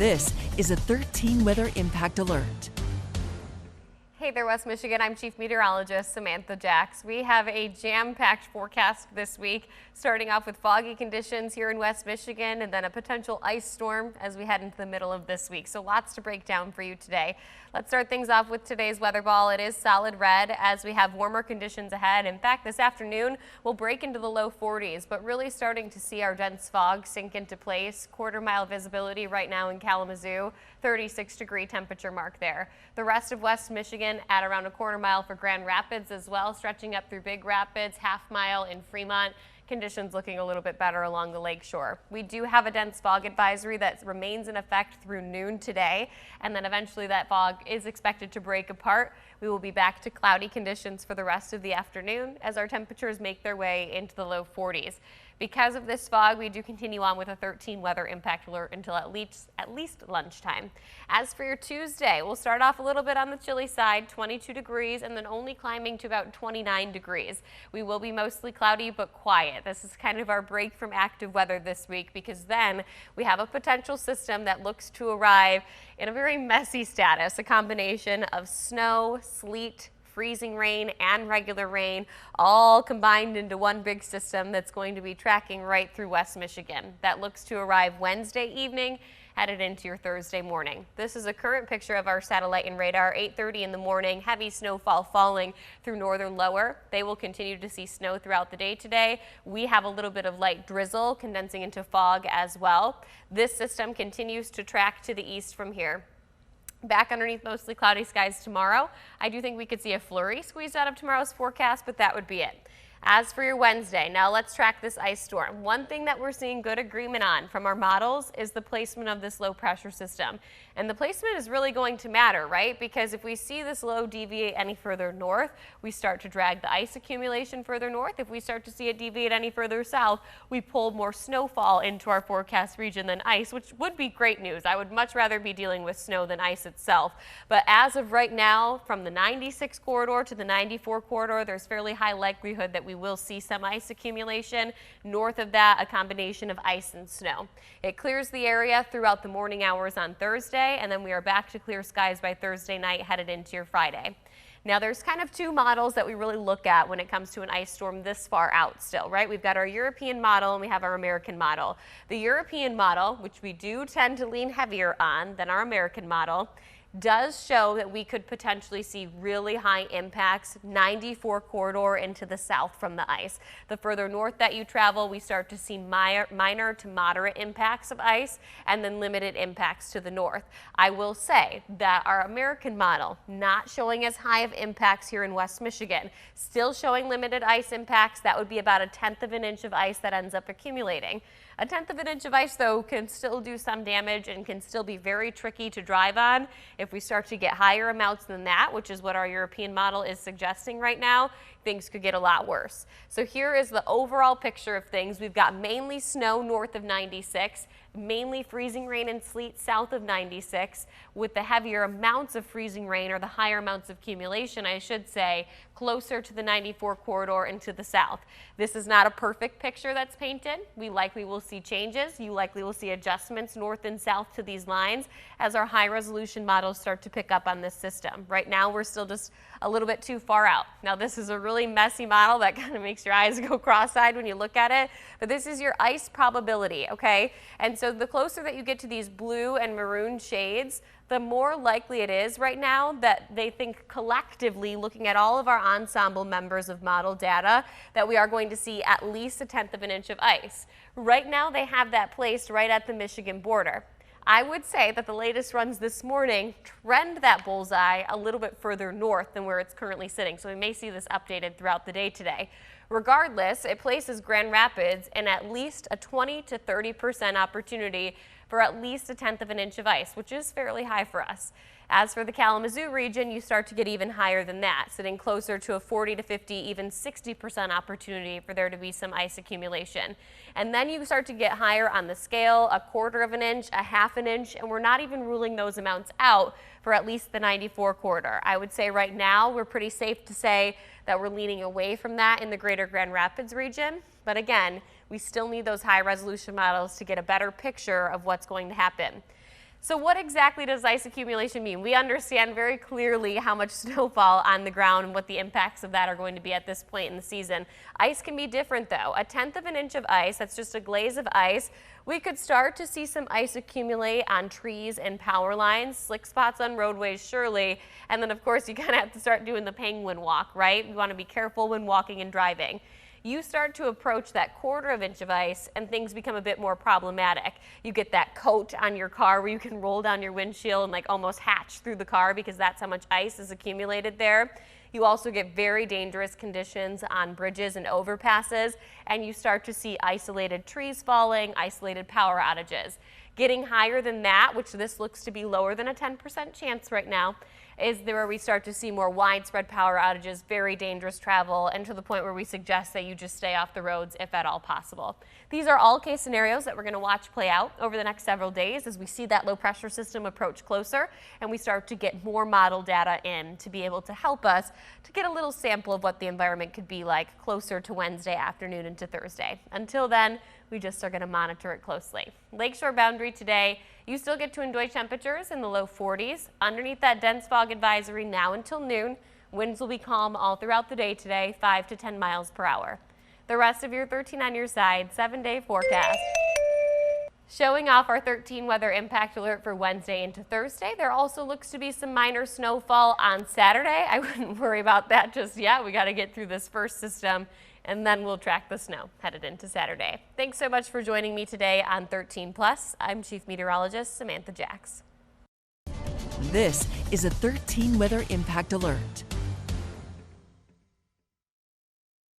This is a 13 Weather Impact Alert. Hey there, West Michigan. I'm Chief Meteorologist Samantha Jacks. We have a jam-packed forecast this week, starting off with foggy conditions here in West Michigan and then a potential ice storm as we head into the middle of this week. So lots to break down for you today. Let's start things off with today's weather ball. It is solid red as we have warmer conditions ahead. In fact, this afternoon we'll break into the low 40s, but really starting to see our dense fog sink into place. Quarter-mile visibility right now in Kalamazoo, 36-degree temperature mark there. The rest of West Michigan at around a quarter mile for Grand Rapids as well, stretching up through Big Rapids, half mile in Fremont. Conditions looking a little bit better along the lakeshore. We do have a dense fog advisory that remains in effect through noon today, and then eventually that fog is expected to break apart. We will be back to cloudy conditions for the rest of the afternoon as our temperatures make their way into the low 40s. Because of this fog, we do continue on with a 13 weather impact alert until at least lunchtime. As for your Tuesday, we'll start off a little bit on the chilly side, 22 degrees, and then only climbing to about 29 degrees. We will be mostly cloudy but quiet. This is kind of our break from active weather this week because then we have a potential system that looks to arrive in a very messy status, a combination of snow, sleet, freezing rain and regular rain all combined into one big system that's going to be tracking right through West Michigan. That looks to arrive Wednesday evening, headed into your Thursday morning. This is a current picture of our satellite and radar, 8:30 in the morning, heavy snowfall falling through northern lower. They will continue to see snow throughout the day today. We have a little bit of light drizzle condensing into fog as well. This system continues to track to the east from here. Back underneath mostly cloudy skies tomorrow. I do think we could see a flurry squeezed out of tomorrow's forecast, but that would be it. As for your Wednesday, now let's track this ice storm. One thing that we're seeing good agreement on from our models is the placement of this low pressure system. And the placement is really going to matter, right? Because if we see this low deviate any further north, we start to drag the ice accumulation further north. If we start to see it deviate any further south, we pull more snowfall into our forecast region than ice, which would be great news. I would much rather be dealing with snow than ice itself. But as of right now, from the 96 corridor to the 94 corridor, there's fairly high likelihood that we will see some ice accumulation. North of that, a combination of ice and snow. It clears the area throughout the morning hours on Thursday, and then we are back to clear skies by Thursday night, headed into your Friday. Now there's kind of two models that we really look at when it comes to an ice storm this far out still, right? We've got our European model and we have our American model. The European model, which we do tend to lean heavier on than our American model, does show that we could potentially see really high impacts 94 corridor into the south from the ice. The further north that you travel, we start to see minor to moderate impacts of ice and then limited impacts to the north. I will say that our American model, not showing as high of impacts here in West Michigan, still showing limited ice impacts. That would be about 1/10 of an inch of ice that ends up accumulating. 1/10 of an inch of ice, though, can still do some damage and can still be very tricky to drive on. If we start to get higher amounts than that, which is what our European model is suggesting right now, things could get a lot worse. So here is the overall picture of things. We've got mainly snow north of 96, mainly freezing rain and sleet south of 96, with the heavier amounts of freezing rain, or the higher amounts of accumulation, I should say, closer to the 94 corridor and to the south. This is not a perfect picture that's painted. We likely will see changes. You likely will see adjustments north and south to these lines as our high resolution models start to pick up on this system. Right now, we're still just a little bit too far out. Now, this is a really messy model that kind of makes your eyes go cross-eyed when you look at it, but this is your ice probability, okay? And so the closer that you get to these blue and maroon shades, the more likely it is right now that they think collectively, looking at all of our ensemble members of model data, that we are going to see at least 1/10 of an inch of ice. Right now, they have that placed right at the Michigan border. I would say that the latest runs this morning trend that bullseye a little bit further north than where it's currently sitting, so we may see this updated throughout the day today. Regardless, it places Grand Rapids in at least a 20 to 30% opportunity for at least 1/10 of an inch of ice, which is fairly high for us. As for the Kalamazoo region, you start to get even higher than that, sitting closer to a 40 to 50, even 60% opportunity for there to be some ice accumulation. And then you start to get higher on the scale, 1/4 of an inch, 1/2 an inch, and we're not even ruling those amounts out for at least the 94 corridor. I would say right now we're pretty safe to say that we're leaning away from that in the greater Grand Rapids region. But again, we still need those high resolution models to get a better picture of what's going to happen. So what exactly does ice accumulation mean? We understand very clearly how much snowfall on the ground and what the impacts of that are going to be at this point in the season. Ice can be different though. 1/10 of an inch of ice, that's just a glaze of ice. We could start to see some ice accumulate on trees and power lines, slick spots on roadways surely, and then of course you kind of have to start doing the penguin walk, right? We want to be careful when walking and driving. You start to approach that 1/4 inch of ice and things become a bit more problematic. You get that coat on your car where you can roll down your windshield and like almost hatch through the car because that's how much ice is accumulated there. You also get very dangerous conditions on bridges and overpasses, and you start to see isolated trees falling, isolated power outages. Getting higher than that, which this looks to be lower than a 10% chance right now, is where we start to see more widespread power outages, very dangerous travel, and to the point where we suggest that you just stay off the roads if at all possible. These are all case scenarios that we're going to watch play out over the next several days as we see that low pressure system approach closer and we start to get more model data in to be able to help us to get a little sample of what the environment could be like closer to Wednesday afternoon into Thursday. Until then, we just are going to monitor it closely. Lakeshore boundary today, you still get to enjoy temperatures in the low 40s. Underneath that dense fog advisory now until noon, winds will be calm all throughout the day today, 5 to 10 miles per hour. The rest of your 13 on your side, 7-day forecast. Showing off our 13 weather impact alert for Wednesday into Thursday. There also looks to be some minor snowfall on Saturday. I wouldn't worry about that just yet. We got to get through this first system and then we'll track the snow headed into Saturday. Thanks so much for joining me today on 13 Plus. I'm Chief Meteorologist Samantha Jacks. This is a 13 weather impact alert.